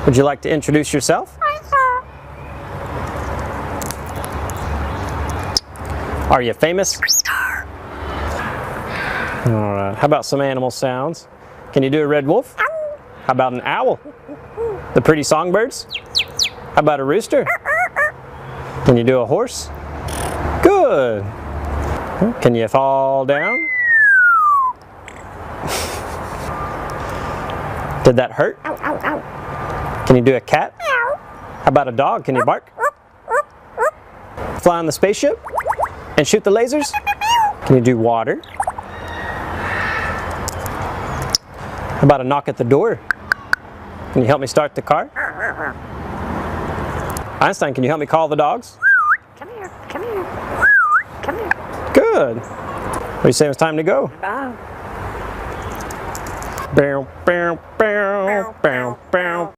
Would you like to introduce yourself? Are you famous? Alright, how about some animal sounds? Can you do a red wolf? How about an owl? The pretty songbirds? How about a rooster? Can you do a horse? Good! Can you fall down? Did that hurt? Can you do a cat? How about a dog? Can you bark? Fly on the spaceship? And shoot the lasers? Can you do water? How about a knock at the door? Can you help me start the car? Einstein, can you help me call the dogs? Come here, come here, come here. Good. What do you say it's time to go? Bye. Bow, bow, bow, bow, bow.